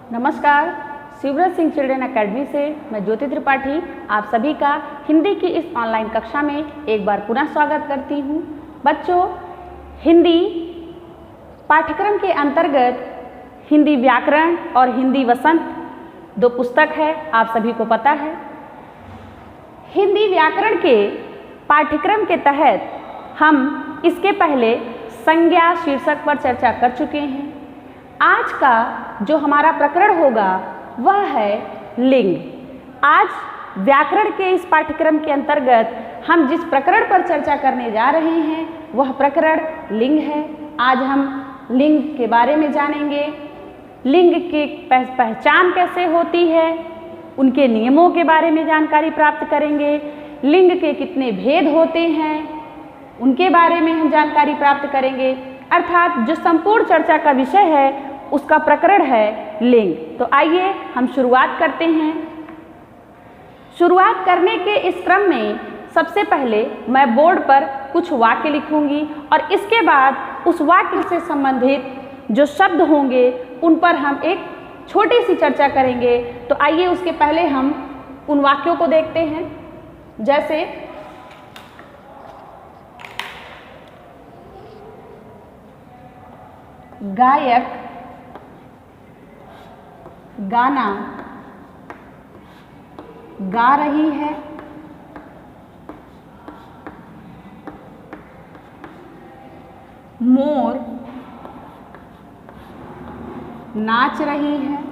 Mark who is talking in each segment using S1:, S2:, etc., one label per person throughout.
S1: नमस्कार, Shivraj Singh children academy से मैं ज्योति त्रिपाठी आप सभी का हिंदी की इस ऑनलाइन कक्षा में एक बार पुनः स्वागत करती हूँ। बच्चों, हिंदी पाठ्यक्रम के अंतर्गत हिंदी व्याकरण और हिंदी वसंत दो पुस्तक है, आप सभी को पता है। हिंदी व्याकरण के पाठ्यक्रम के तहत हम इसके पहले संज्ञा शीर्षक पर चर्चा कर चुके हैं। आज का जो हमारा प्रकरण होगा वह है लिंग। आज व्याकरण के इस पाठ्यक्रम के अंतर्गत हम जिस प्रकरण पर चर्चा करने जा रहे हैं वह प्रकरण लिंग है। आज हम लिंग के बारे में जानेंगे, लिंग की पहचान कैसे होती है, उनके नियमों के बारे में जानकारी प्राप्त करेंगे, लिंग के कितने भेद होते हैं उनके बारे में हम जानकारी प्राप्त करेंगे। अर्थात जो संपूर्ण चर्चा का विषय है उसका प्रकरण है लिंग। तो आइए हम शुरुआत करते हैं। शुरुआत करने के इस क्रम में सबसे पहले मैं बोर्ड पर कुछ वाक्य लिखूंगी और इसके बाद उस वाक्य से संबंधित जो शब्द होंगे उन पर हम एक छोटी सी चर्चा करेंगे। तो आइए उसके पहले हम उन वाक्यों को देखते हैं। जैसे गायक गाना गा रही है, मोर नाच रही है,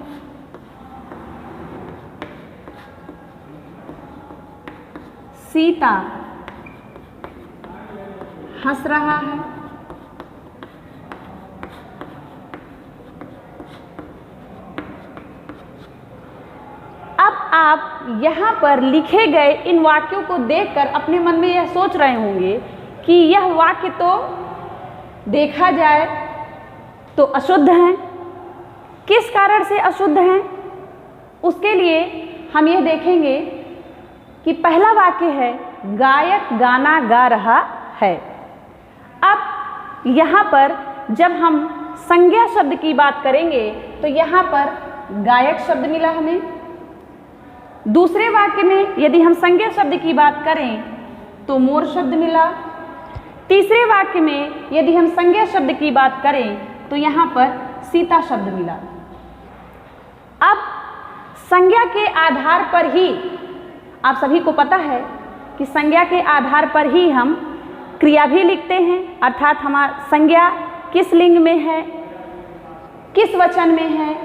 S1: सीता हंस रहा है, आप यहाँ पर लिखे गए इन वाक्यों को देखकर अपने मन में यह सोच रहे होंगे कि यह वाक्य तो देखा जाए तो अशुद्ध हैं। किस कारण से अशुद्ध हैं उसके लिए हम यह देखेंगे कि पहला वाक्य है गायक गाना गा रहा है। अब यहाँ पर जब हम संज्ञा शब्द की बात करेंगे तो यहाँ पर गायक शब्द मिला हमें। दूसरे वाक्य में यदि हम संज्ञा शब्द की बात करें तो मोर शब्द मिला। तीसरे वाक्य में यदि हम संज्ञा शब्द की बात करें तो यहाँ पर सीता शब्द मिला। अब संज्ञा के आधार पर ही आप सभी को पता है कि संज्ञा के आधार पर ही हम क्रिया भी लिखते हैं। अर्थात हमारा संज्ञा किस लिंग में है, किस वचन में है,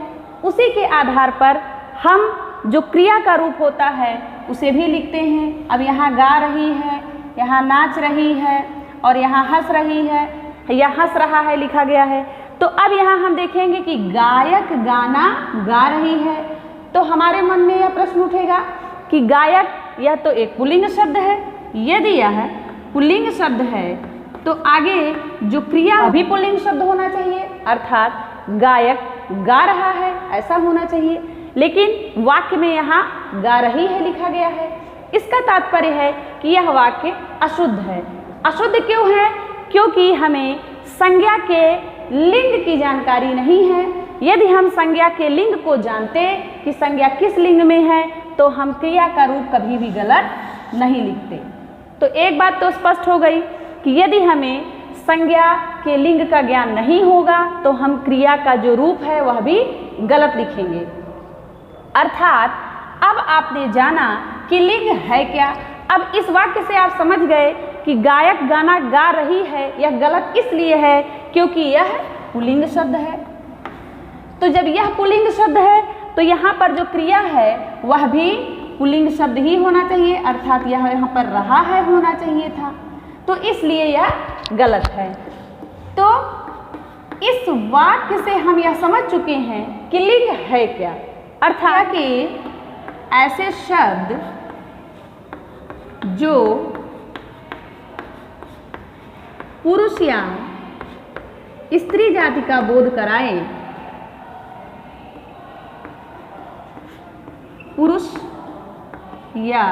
S1: उसी के आधार पर हम जो क्रिया का रूप होता है उसे भी लिखते हैं। अब यहाँ गा रही है, यहाँ नाच रही है और यहाँ हंस रही है या हंस रहा है लिखा गया है। तो अब यहाँ हम देखेंगे कि गायक गाना गा रही है। तो हमारे मन में यह प्रश्न उठेगा कि गायक यह तो एक पुल्लिंग शब्द है। यदि यह पुल्लिंग शब्द है तो आगे जो क्रिया भी पुल्लिंग शब्द होना चाहिए, अर्थात गायक गा रहा है ऐसा होना चाहिए। लेकिन वाक्य में यहाँ गा रही है लिखा गया है। इसका तात्पर्य है कि यह वाक्य अशुद्ध है। अशुद्ध क्यों है? क्योंकि हमें संज्ञा के लिंग की जानकारी नहीं है। यदि हम संज्ञा के लिंग को जानते कि संज्ञा किस लिंग में है तो हम क्रिया का रूप कभी भी गलत नहीं लिखते। तो एक बात तो स्पष्ट हो गई कि यदि हमें संज्ञा के लिंग का ज्ञान नहीं होगा तो हम क्रिया का जो रूप है वह भी गलत लिखेंगे। अर्थात अब आपने जाना कि लिंग है क्या। अब इस वाक्य से आप समझ गए कि गायक गाना गा रही है यह गलत इसलिए है क्योंकि यह पुल्लिंग शब्द है। तो जब यह पुल्लिंग शब्द है तो यहाँ पर जो क्रिया है वह भी पुल्लिंग शब्द ही होना चाहिए, अर्थात यह यहाँ पर रहा है होना चाहिए था। तो इसलिए यह गलत है। तो इस वाक्य से हम यह समझ चुके हैं कि लिंग है क्या। अर्थात कि ऐसे शब्द जो पुरुष या स्त्री जाति का बोध कराए, पुरुष या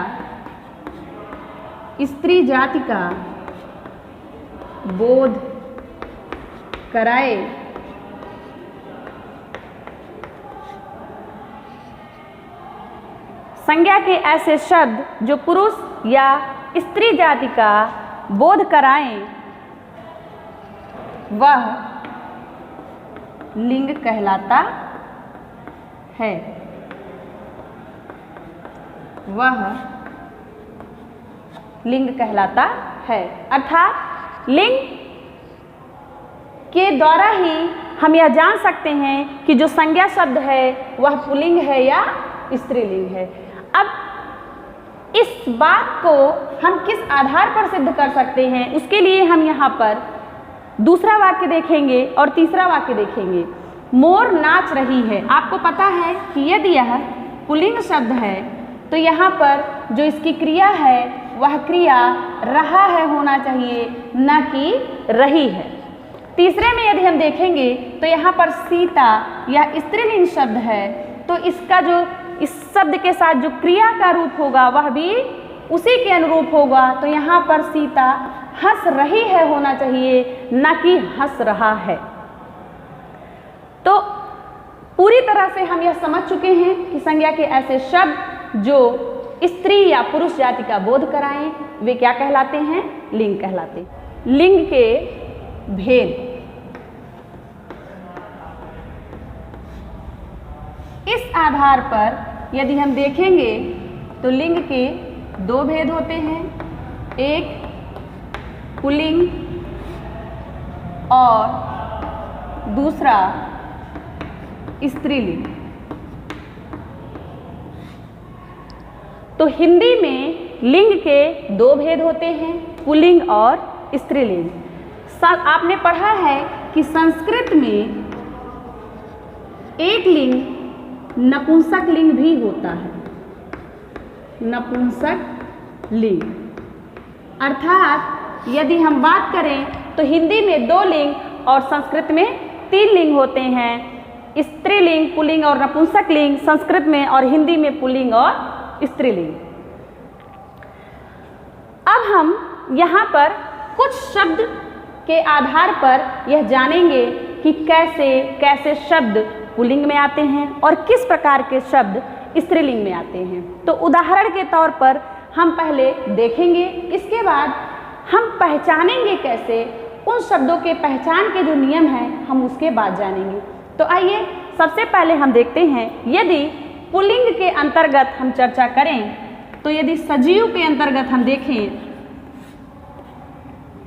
S1: स्त्री जाति का बोध कराए संज्ञा के ऐसे शब्द जो पुरुष या स्त्री जाति का बोध कराएं वह लिंग कहलाता है। वह लिंग कहलाता है। अर्थात लिंग के द्वारा ही हम यह जान सकते हैं कि जो संज्ञा शब्द है वह पुल्लिंग है या स्त्रीलिंग है। अब इस बात को हम किस आधार पर सिद्ध कर सकते हैं, उसके लिए हम यहाँ पर दूसरा वाक्य देखेंगे और तीसरा वाक्य देखेंगे। मोर नाच रही है। आपको पता है कि यदि यह पुल्लिंग शब्द है तो यहाँ पर जो इसकी क्रिया है वह क्रिया रहा है होना चाहिए, न कि रही है। तीसरे में यदि हम देखेंगे तो यहाँ पर सीता यह स्त्रीलिंग शब्द है, तो इसका जो इस शब्द के साथ जो क्रिया का रूप होगा वह भी उसी के अनुरूप होगा। तो यहाँ पर सीता हंस रही है होना चाहिए, न कि हंस रहा है। तो पूरी तरह से हम यह समझ चुके हैं कि संज्ञा के ऐसे शब्द जो स्त्री या पुरुष जाति का बोध कराएं वे क्या कहलाते हैं, लिंग कहलाते हैं। लिंग के भेद। इस आधार पर यदि हम देखेंगे तो लिंग के दो भेद होते हैं, एक पुल्लिंग और दूसरा स्त्रीलिंग। तो हिंदी में लिंग के दो भेद होते हैं, पुल्लिंग और स्त्रीलिंग। आपने पढ़ा है कि संस्कृत में एक लिंग नपुंसक लिंग भी होता है, नपुंसक लिंग। अर्थात यदि हम बात करें तो हिंदी में दो लिंग और संस्कृत में तीन लिंग होते हैं, स्त्रीलिंग, पुल्लिंग और नपुंसक लिंग संस्कृत में, और हिंदी में पुल्लिंग और स्त्रीलिंग। अब हम यहाँ पर कुछ शब्द के आधार पर यह जानेंगे कि कैसे कैसे शब्द पुल्लिंग में आते हैं और किस प्रकार के शब्द स्त्रीलिंग में आते हैं। तो उदाहरण के तौर पर हम पहले देखेंगे, इसके बाद हम पहचानेंगे कैसे, उन शब्दों के पहचान के जो नियम हैं हम उसके बाद जानेंगे। तो आइए सबसे पहले हम देखते हैं, यदि पुल्लिंग के अंतर्गत हम चर्चा करें तो यदि सजीव के अंतर्गत हम देखें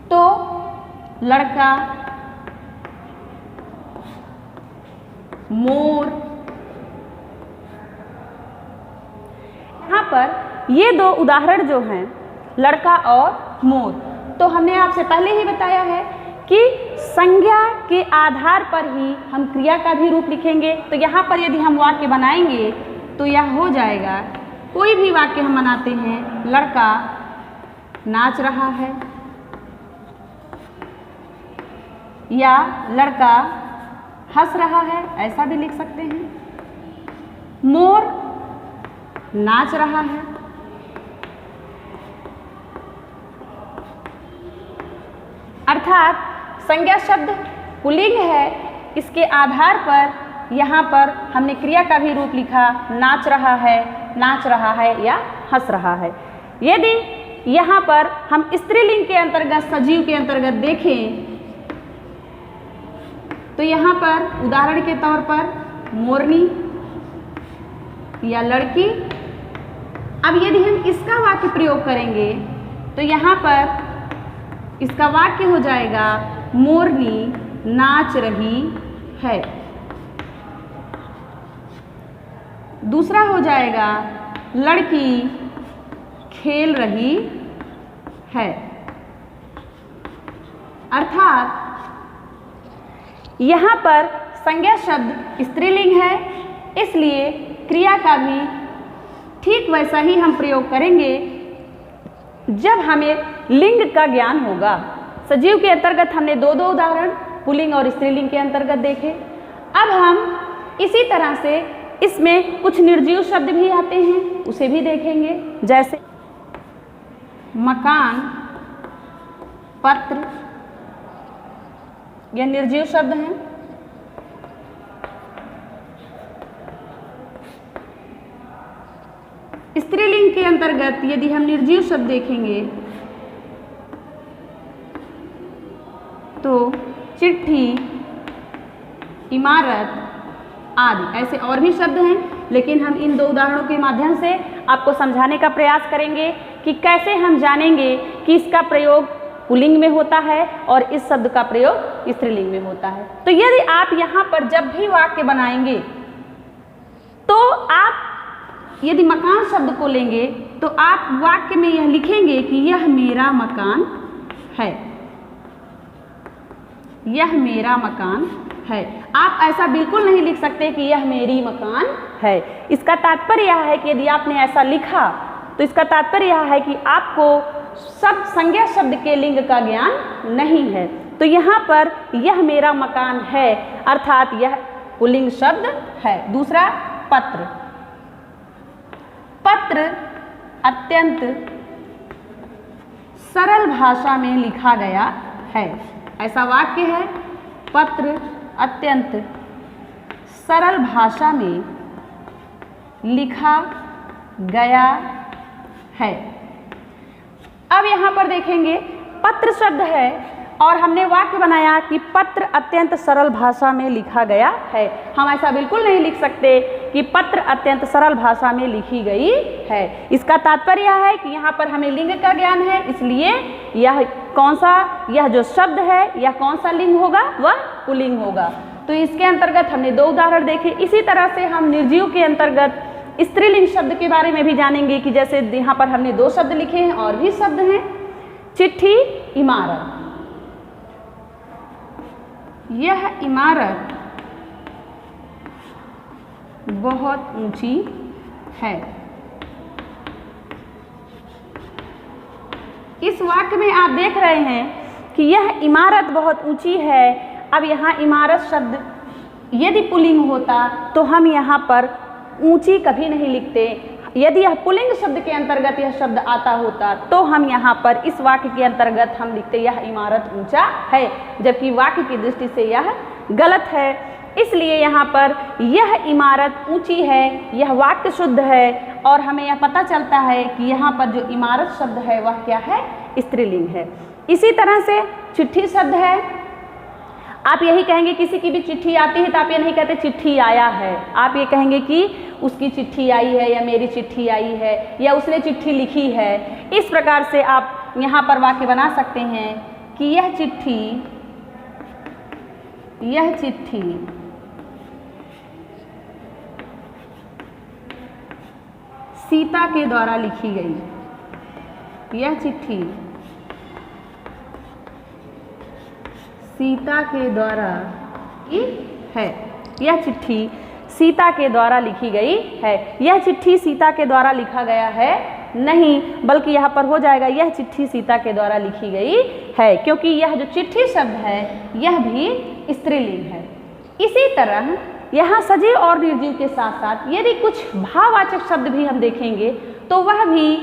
S1: तो लड़का, मोर। यहाँ पर ये दो उदाहरण जो हैं लड़का और मोर, तो हमने आपसे पहले ही बताया है कि संज्ञा के आधार पर ही हम क्रिया का भी रूप लिखेंगे। तो यहाँ पर यदि हम वाक्य बनाएंगे तो यह हो जाएगा, कोई भी वाक्य हम बनाते हैं, लड़का नाच रहा है या लड़का हंस रहा है, ऐसा भी लिख सकते हैं। मोर नाच रहा है, अर्थात संज्ञा शब्द पुल्लिंग है, इसके आधार पर यहाँ पर हमने क्रिया का भी रूप लिखा, नाच रहा है या हंस रहा है। यदि यहाँ पर हम स्त्रीलिंग के अंतर्गत, सजीव के अंतर्गत देखें तो यहाँ पर उदाहरण के तौर पर मोरनी या लड़की। अब यदि हम इसका वाक्य प्रयोग करेंगे तो यहाँ पर इसका वाक्य हो जाएगा, मोरनी नाच रही है। दूसरा हो जाएगा, लड़की खेल रही है। अर्थात यहाँ पर संज्ञा शब्द स्त्रीलिंग है, इसलिए क्रिया का भी ठीक वैसा ही हम प्रयोग करेंगे जब हमें लिंग का ज्ञान होगा। सजीव के अंतर्गत हमने दो दो उदाहरण पुल्लिंग और स्त्रीलिंग के अंतर्गत देखे। अब हम इसी तरह से इसमें कुछ निर्जीव शब्द भी आते हैं, उसे भी देखेंगे, जैसे मकान, पत्र, यह निर्जीव शब्द हैं। स्त्रीलिंग के अंतर्गत यदि हम निर्जीव शब्द देखेंगे तो चिट्ठी, इमारत आदि, ऐसे और भी शब्द हैं, लेकिन हम इन दो उदाहरणों के माध्यम से आपको समझाने का प्रयास करेंगे कि कैसे हम जानेंगे कि इसका प्रयोग पुल्लिंग में होता है और इस शब्द का प्रयोग स्त्रीलिंग में होता है। तो यदि आप यहाँ पर जब भी वाक्य बनाएंगे तो आप यदि मकान शब्द को लेंगे तो आप वाक्य में यह लिखेंगे कि यह मेरा मकान है, यह मेरा मकान है। आप ऐसा बिल्कुल नहीं लिख सकते कि यह मेरी मकान है। इसका तात्पर्य यह है कि यदि आपने ऐसा लिखा तो इसका तात्पर्य यह है कि आपको शब्द संज्ञा शब्द के लिंग का ज्ञान नहीं है। तो यहाँ पर यह मेरा मकान है अर्थात यह पुल्लिंग शब्द है। दूसरा पत्र, पत्र अत्यंत सरल भाषा में लिखा गया है। ऐसा वाक्य है, पत्र अत्यंत सरल भाषा में लिखा गया है। अब यहाँ पर देखेंगे पत्र शब्द है और हमने वाक्य बनाया कि पत्र अत्यंत सरल भाषा में लिखा गया है। हम ऐसा बिल्कुल नहीं लिख सकते कि पत्र अत्यंत सरल भाषा में लिखी गई है। इसका तात्पर्य यह है कि यहाँ पर हमें लिंग का ज्ञान है, इसलिए यह कौन सा, यह जो शब्द है यह कौन सा लिंग होगा, वह पुल्लिंग होगा। तो इसके अंतर्गत हमने दो उदाहरण देखे। इसी तरह से हम निर्जीव के अंतर्गत स्त्रीलिंग शब्द के बारे में भी जानेंगे कि जैसे यहाँ पर हमने दो शब्द लिखे हैं और भी शब्द हैं, चिट्ठी, इमारत। यह इमारत बहुत ऊंची है। इस वाक्य में आप देख रहे हैं कि यह इमारत बहुत ऊंची है। अब यहाँ इमारत शब्द यदि पुल्लिंग होता तो हम यहाँ पर ऊंची कभी नहीं लिखते। यदि यह पुल्लिंग शब्द के अंतर्गत यह शब्द आता होता तो हम यहाँ पर इस वाक्य के अंतर्गत हम लिखते यह इमारत ऊंचा है, जबकि वाक्य की दृष्टि से यह गलत है। इसलिए यहाँ पर यह इमारत ऊंची है, यह वाक्य शुद्ध है और हमें यह पता चलता है कि यहाँ पर जो इमारत शब्द है वह क्या है, स्त्रीलिंग है। इसी तरह से चिट्ठी शब्द है। आप यही कहेंगे किसी की भी चिट्ठी आती है तो आप ये नहीं कहते चिट्ठी आया है, आप ये कहेंगे कि उसकी चिट्ठी आई है या मेरी चिट्ठी आई है या उसने चिट्ठी लिखी है। इस प्रकार से आप यहाँ पर वाक्य बना सकते हैं कि यह चिट्ठी सीता के द्वारा लिखी गई। यह चिट्ठी सीता के द्वारा है। यह चिट्ठी सीता के द्वारा लिखी गई है। यह चिट्ठी सीता के द्वारा लिखा गया है नहीं, बल्कि यहाँ पर हो जाएगा यह चिट्ठी सीता के द्वारा लिखी गई है, क्योंकि यह जो चिट्ठी शब्द है यह भी स्त्रीलिंग है। इसी तरह यहाँ सजीव और निर्जीव के साथ साथ यदि कुछ भाववाचक शब्द भी हम देखेंगे तो वह भी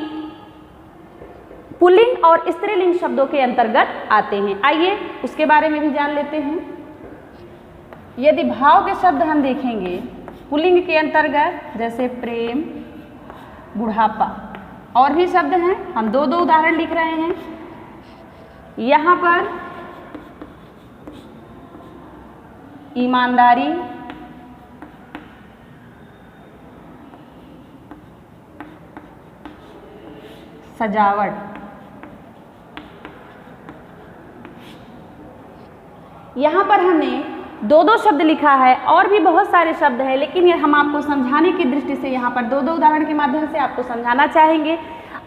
S1: पुल्लिंग और स्त्रीलिंग शब्दों के अंतर्गत आते हैं। आइए उसके बारे में भी जान लेते हैं। यदि भाव के शब्द हम देखेंगे पुल्लिंग के अंतर्गत, जैसे प्रेम, बुढ़ापा, और भी शब्द हैं, हम दो दो उदाहरण लिख रहे हैं। यहाँ पर ईमानदारी, सजावट। यहाँ पर हमने दो दो शब्द लिखा है, और भी बहुत सारे शब्द हैं, लेकिन ये हम आपको समझाने की दृष्टि से यहाँ पर दो दो उदाहरण के माध्यम से आपको समझाना चाहेंगे।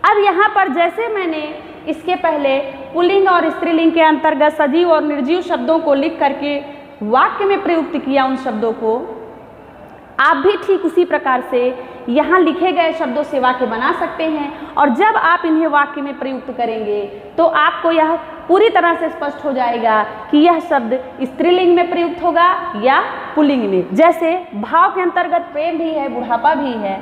S1: अब यहाँ पर जैसे मैंने इसके पहले पुल्लिंग और स्त्रीलिंग के अंतर्गत सजीव और निर्जीव शब्दों को लिख करके वाक्य में प्रयुक्त किया उन शब्दों को, आप भी ठीक उसी प्रकार से यहाँ लिखे गए शब्दों से वाक्य बना सकते हैं। और जब आप इन्हें वाक्य में प्रयुक्त करेंगे तो आपको यह पूरी तरह से स्पष्ट हो जाएगा कि यह शब्द स्त्रीलिंग में प्रयुक्त होगा या पुल्लिंग में। जैसे भाव के अंतर्गत प्रेम भी है, बुढ़ापा भी है,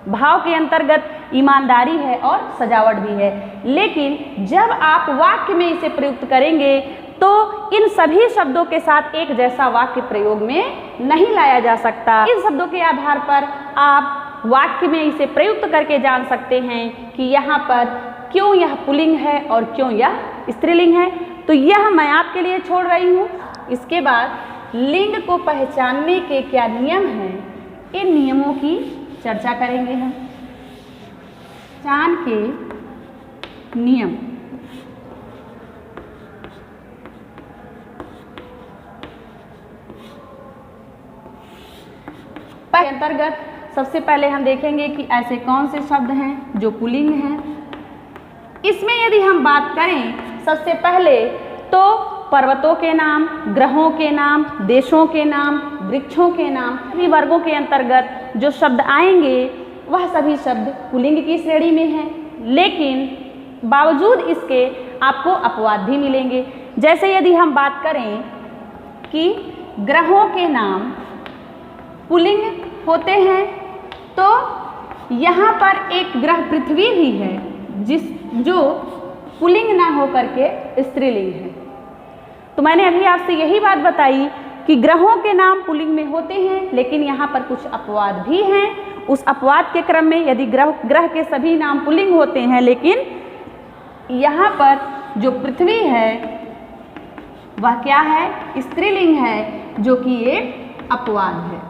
S1: भाव के अंतर्गत ईमानदारी है और सजावट भी है। लेकिन जब आप वाक्य में इसे प्रयुक्त करेंगे तो इन सभी शब्दों के साथ एक जैसा वाक्य प्रयोग में नहीं लाया जा सकता। इन शब्दों के आधार पर आप वाक्य में इसे प्रयुक्त करके जान सकते हैं कि यहाँ पर क्यों यह पुल्लिंग है और क्यों यह स्त्रीलिंग है। तो यह मैं आपके लिए छोड़ रही हूँ। इसके बाद लिंग को पहचानने के क्या नियम हैं, इन नियमों की चर्चा करेंगे हम। पहचान के नियम। के अंतर्गत सबसे पहले हम देखेंगे कि ऐसे कौन से शब्द हैं जो पुल्लिंग हैं। इसमें यदि हम बात करें सबसे पहले तो पर्वतों के नाम, ग्रहों के नाम, देशों के नाम, वृक्षों के नाम, सभी वर्गों के अंतर्गत जो शब्द आएंगे वह सभी शब्द पुल्लिंग की श्रेणी में हैं। लेकिन बावजूद इसके आपको अपवाद भी मिलेंगे। जैसे यदि हम बात करें कि ग्रहों के नाम पुल्लिंग होते हैं तो यहाँ पर एक ग्रह पृथ्वी भी है जो पुल्लिंग ना होकर के स्त्रीलिंग है। तो मैंने अभी आपसे यही बात बताई कि ग्रहों के नाम पुल्लिंग में होते हैं, लेकिन यहाँ पर कुछ अपवाद भी हैं। उस अपवाद के क्रम में यदि ग्रह के सभी नाम पुल्लिंग होते हैं, लेकिन यहाँ पर जो पृथ्वी है वह क्या है, स्त्रीलिंग है, जो कि एक अपवाद है।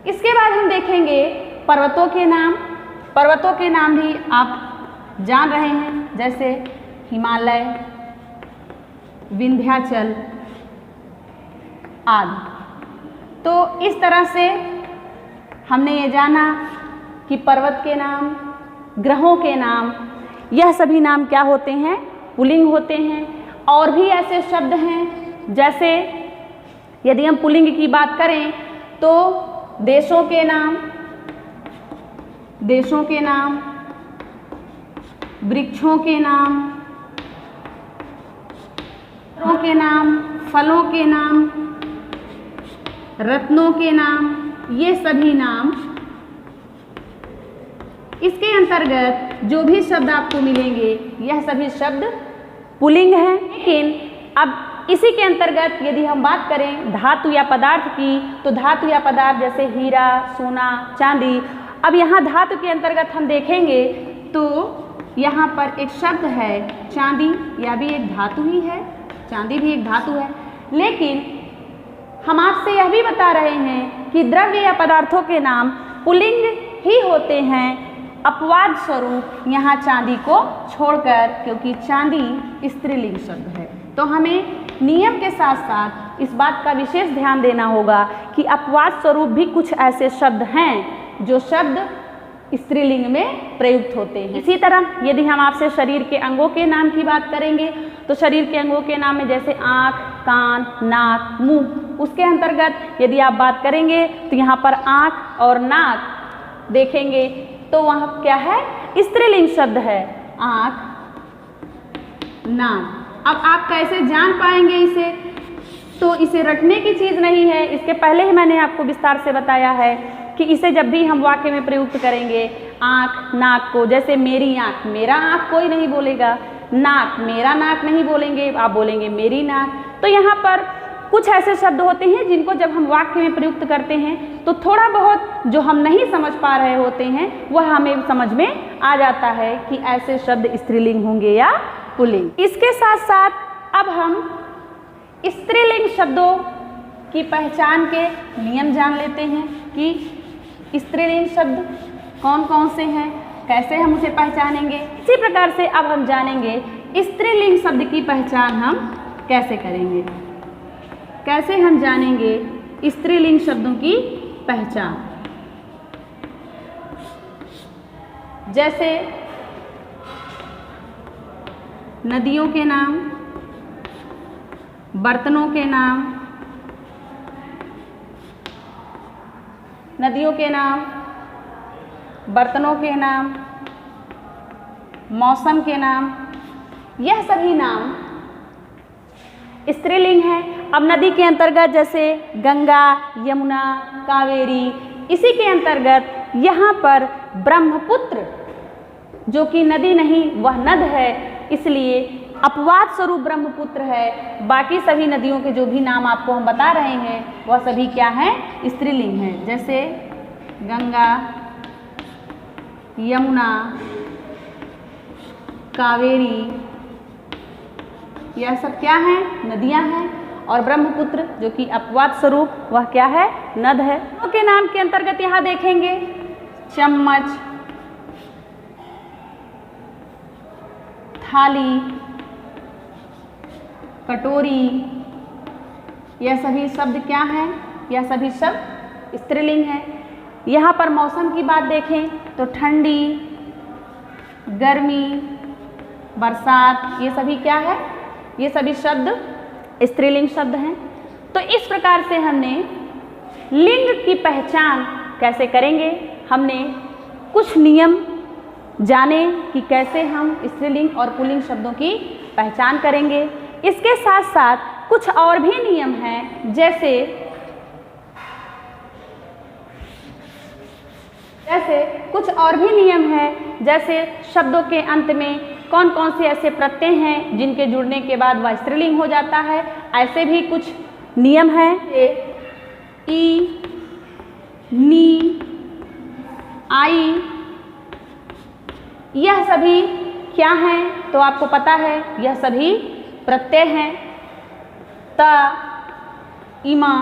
S1: इसके बाद हम देखेंगे पर्वतों के नाम। पर्वतों के नाम भी आप जान रहे हैं, जैसे हिमालय, विंध्याचल आदि। तो इस तरह से हमने ये जाना कि पर्वत के नाम, ग्रहों के नाम, यह सभी नाम क्या होते हैं, पुल्लिंग होते हैं। और भी ऐसे शब्द हैं, जैसे यदि हम पुल्लिंग की बात करें तो देशों के नाम, वृक्षों के नाम, के नाम, फलों के नाम, रत्नों के नाम, ये सभी नाम इसके अंतर्गत जो भी शब्द आपको मिलेंगे यह सभी शब्द पुल्लिंग हैं। लेकिन अब इसी के अंतर्गत यदि हम बात करें धातु या पदार्थ की, तो धातु या पदार्थ जैसे हीरा, सोना, चांदी। अब यहाँ धातु के अंतर्गत हम देखेंगे तो यहाँ पर एक शब्द है चांदी, यह भी एक धातु ही है, चांदी भी एक धातु है। लेकिन हम आपसे यह भी बता रहे हैं कि द्रव्य या पदार्थों के नाम पुल्लिंग ही होते हैं, अपवाद स्वरूप यहाँ चांदी को छोड़कर, क्योंकि चांदी स्त्रीलिंग शब्द है। तो हमें नियम के साथ साथ इस बात का विशेष ध्यान देना होगा कि अपवाद स्वरूप भी कुछ ऐसे शब्द हैं जो शब्द स्त्रीलिंग में प्रयुक्त होते हैं। इसी तरह यदि हम आपसे शरीर के अंगों के नाम की बात करेंगे तो शरीर के अंगों के नाम में जैसे आँख, कान, नाक, मुंह, उसके अंतर्गत यदि आप बात करेंगे तो यहाँ पर आँख और नाक देखेंगे तो वहाँ क्या है, स्त्रीलिंग शब्द है, आँख, नाक। अब आप कैसे जान पाएंगे इसे, तो इसे रटने की चीज़ नहीं है। इसके पहले ही मैंने आपको विस्तार से बताया है कि इसे जब भी हम वाक्य में प्रयुक्त करेंगे, आँख, नाक को, जैसे मेरी आँख, मेरा आँख कोई नहीं बोलेगा, नाक, मेरा नाक नहीं बोलेंगे, आप बोलेंगे मेरी नाक। तो यहाँ पर कुछ ऐसे शब्द होते हैं जिनको जब हम वाक्य में प्रयुक्त करते हैं तो थोड़ा बहुत जो हम नहीं समझ पा रहे होते हैं वह हमें समझ में आ जाता है कि ऐसे शब्द स्त्रीलिंग होंगे या पुल्लिंग। इसके साथ साथ अब हम स्त्रीलिंग शब्दों की पहचान के नियम जान लेते हैं कि स्त्रीलिंग शब्द कौन कौन से हैं, कैसे हम उसे पहचानेंगे। इसी प्रकार से अब हम जानेंगे स्त्रीलिंग शब्द की पहचान हम कैसे करेंगे, कैसे हम जानेंगे स्त्रीलिंग शब्दों की पहचान। जैसे नदियों के नाम, बर्तनों के नाम, नदियों के नाम, बर्तनों के नाम, मौसम के नाम, यह सभी नाम स्त्रीलिंग है। अब नदी के अंतर्गत जैसे गंगा, यमुना, कावेरी, इसी के अंतर्गत यहाँ पर ब्रह्मपुत्र जो कि नदी नहीं वह नद है, इसलिए अपवाद स्वरूप ब्रह्मपुत्र है। बाकी सभी नदियों के जो भी नाम आपको हम बता रहे हैं वह सभी क्या हैं, स्त्रीलिंग हैं। जैसे गंगा, यमुना, कावेरी, यह सब क्या हैं? नदियां हैं। और ब्रह्मपुत्र जो कि अपवाद स्वरूप वह क्या है? नद है। के नाम के अंतर्गत यहाँ देखेंगे चम्मच, थाली, कटोरी, यह सभी शब्द क्या हैं? यह सभी शब्द स्त्रीलिंग हैं। यहाँ पर मौसम की बात देखें तो ठंडी, गर्मी, बरसात, ये सभी क्या है? ये सभी शब्द स्त्रीलिंग शब्द हैं। तो इस प्रकार से हमने लिंग की पहचान कैसे करेंगे, हमने कुछ नियम जाने कि कैसे हम स्त्रीलिंग और पुल्लिंग शब्दों की पहचान करेंगे। इसके साथ साथ कुछ और भी नियम हैं, जैसे कुछ और भी नियम है, जैसे शब्दों के अंत में कौन कौन से ऐसे प्रत्यय हैं जिनके जुड़ने के बाद वह स्त्रीलिंग हो जाता है। ऐसे भी कुछ नियम हैं। ई, नी, आई, यह सभी क्या हैं? तो आपको पता है यह सभी प्रत्यय हैं। ता, इमा,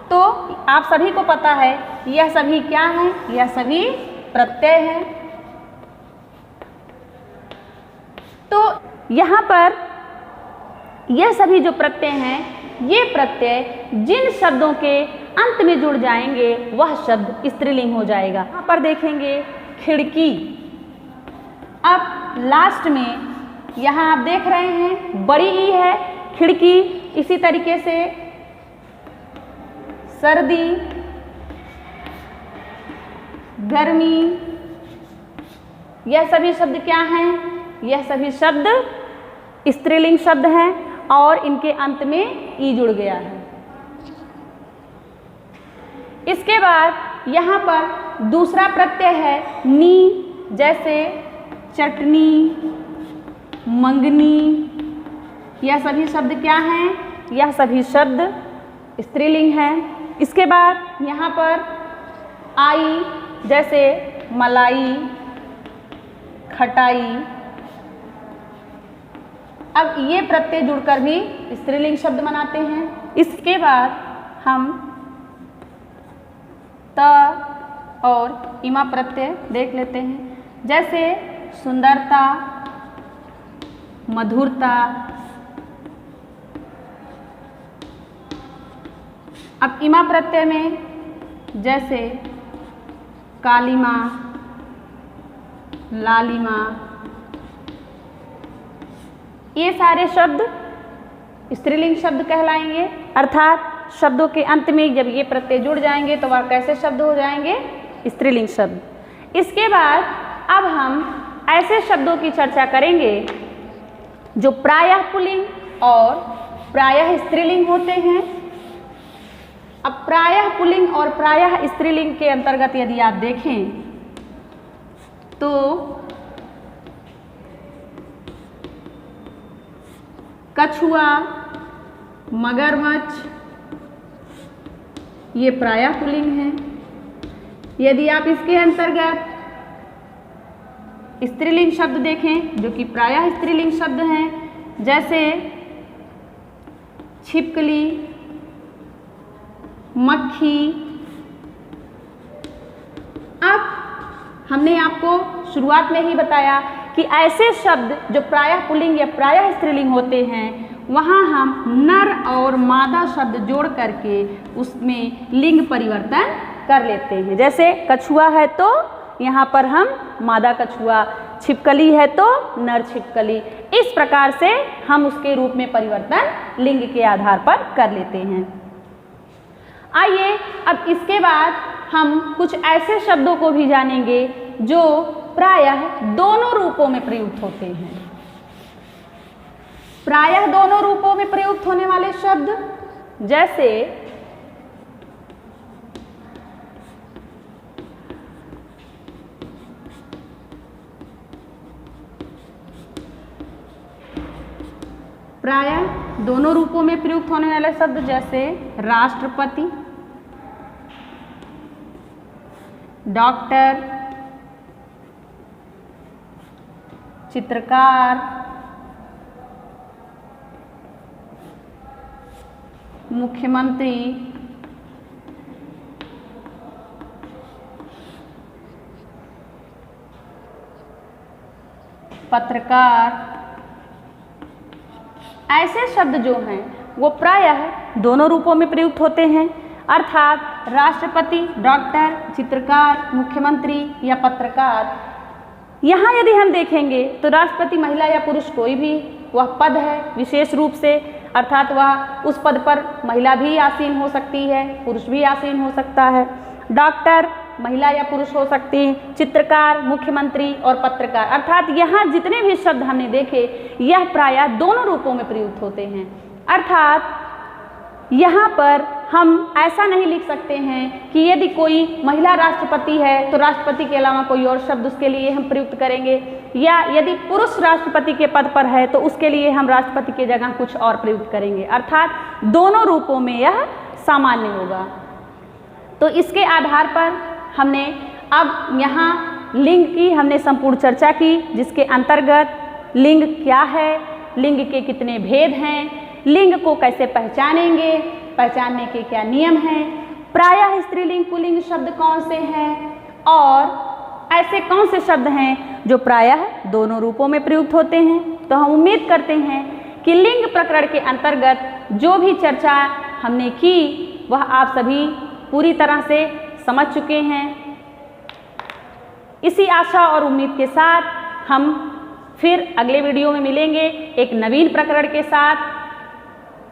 S1: तो आप सभी को पता है यह सभी क्या हैं? यह सभी प्रत्यय हैं। तो यहाँ पर यह सभी जो प्रत्यय हैं, ये प्रत्यय जिन शब्दों के अंत में जुड़ जाएंगे वह शब्द स्त्रीलिंग हो जाएगा। यहाँ पर देखेंगे खिड़की। अब लास्ट में यहाँ आप देख रहे हैं बड़ी ई है खिड़की। इसी तरीके से सर्दी, गर्मी, यह सभी शब्द क्या हैं? यह सभी शब्द स्त्रीलिंग शब्द हैं और इनके अंत में ई जुड़ गया है। इसके बाद यहाँ पर दूसरा प्रत्यय है नी, जैसे चटनी, मंगनी, यह सभी शब्द क्या हैं? यह सभी शब्द स्त्रीलिंग हैं। इसके बाद यहाँ पर आई, जैसे मलाई, खटाई। अब ये प्रत्यय जुड़कर भी स्त्रीलिंग शब्द बनाते हैं। इसके बाद हम त और इमा प्रत्यय देख लेते हैं, जैसे सुंदरता, मधुरता। अब इमा प्रत्यय में जैसे कालिमा, लालिमा, ये सारे शब्द स्त्रीलिंग शब्द कहलाएंगे। अर्थात शब्दों के अंत में जब ये प्रत्यय जुड़ जाएंगे तो वह कैसे शब्द हो जाएंगे? स्त्रीलिंग शब्द। इसके बाद अब हम ऐसे शब्दों की चर्चा करेंगे जो प्रायः पुल्लिंग और प्रायः स्त्रीलिंग होते हैं। अब प्रायः पुल्लिंग और प्रायः स्त्रीलिंग के अंतर्गत यदि आप देखें तो कछुआ, मगरमच्छ, ये प्रायः पुल्लिंग हैं। यदि आप इसके अंतर्गत स्त्रीलिंग शब्द देखें जो कि प्रायः स्त्रीलिंग शब्द हैं, जैसे छिपकली, मक्खी। अब हमने आपको शुरुआत में ही बताया कि ऐसे शब्द जो प्रायः पुल्लिंग या प्रायः स्त्रीलिंग होते हैं वहाँ हम नर और मादा शब्द जोड़ करके उसमें लिंग परिवर्तन कर लेते हैं। जैसे कछुआ है तो यहाँ पर हम मादा कछुआ, छिपकली है तो नर छिपकली। इस प्रकार से हम उसके रूप में परिवर्तन लिंग के आधार पर कर लेते हैं। आइए अब इसके बाद हम कुछ ऐसे शब्दों को भी जानेंगे जो प्रायः दोनों रूपों में प्रयुक्त होते हैं। प्रायः दोनों रूपों में प्रयुक्त होने वाले शब्द, जैसे प्रायः दोनों रूपों में प्रयुक्त होने वाले शब्द जैसे राष्ट्रपति, डॉक्टर, चित्रकार, मुख्यमंत्री, पत्रकार, ऐसे शब्द जो हैं वो प्रायः दोनों रूपों में प्रयुक्त होते हैं, अर्थात राष्ट्रपति, डॉक्टर, चित्रकार, मुख्यमंत्री या पत्रकार। यहाँ यदि हम देखेंगे तो राष्ट्रपति महिला या पुरुष कोई भी वह पद है विशेष रूप से, अर्थात वह उस पद पर महिला भी आसीन हो सकती है, पुरुष भी आसीन हो सकता है। डॉक्टर महिला या पुरुष हो सकती हैं, चित्रकार, मुख्यमंत्री और पत्रकार, अर्थात यहाँ जितने भी शब्द हमने देखे यह प्रायः दोनों रूपों में प्रयुक्त होते हैं। अर्थात यहाँ पर हम ऐसा नहीं लिख सकते हैं कि यदि कोई महिला राष्ट्रपति है तो राष्ट्रपति के अलावा कोई और शब्द उसके लिए हम प्रयुक्त करेंगे, या यदि पुरुष राष्ट्रपति के पद पर है तो उसके लिए हम राष्ट्रपति की जगह कुछ और प्रयुक्त करेंगे, अर्थात दोनों रूपों में यह सामान्य होगा। तो इसके आधार पर हमने अब यहाँ लिंग की हमने संपूर्ण चर्चा की, जिसके अंतर्गत लिंग क्या है, लिंग के कितने भेद हैं, लिंग को कैसे पहचानेंगे, पहचानने के क्या नियम हैं, प्रायः स्त्रीलिंग पुल्लिंग शब्द कौन से हैं और ऐसे कौन से शब्द हैं जो प्रायः दोनों रूपों में प्रयुक्त होते हैं। तो हम उम्मीद करते हैं कि लिंग प्रकरण के अंतर्गत जो भी चर्चा हमने की वह आप सभी पूरी तरह से समझ चुके हैं। इसी आशा और उम्मीद के साथ हम फिर अगले वीडियो में मिलेंगे एक नवीन प्रकरण के साथ।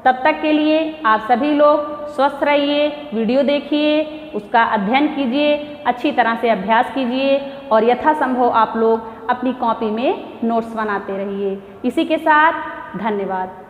S1: तब तक के लिए आप सभी लोग स्वस्थ रहिए, वीडियो देखिए, उसका अध्ययन कीजिए, अच्छी तरह से अभ्यास कीजिए और यथासंभव आप लोग अपनी कॉपी में नोट्स बनाते रहिए। इसी के साथ धन्यवाद।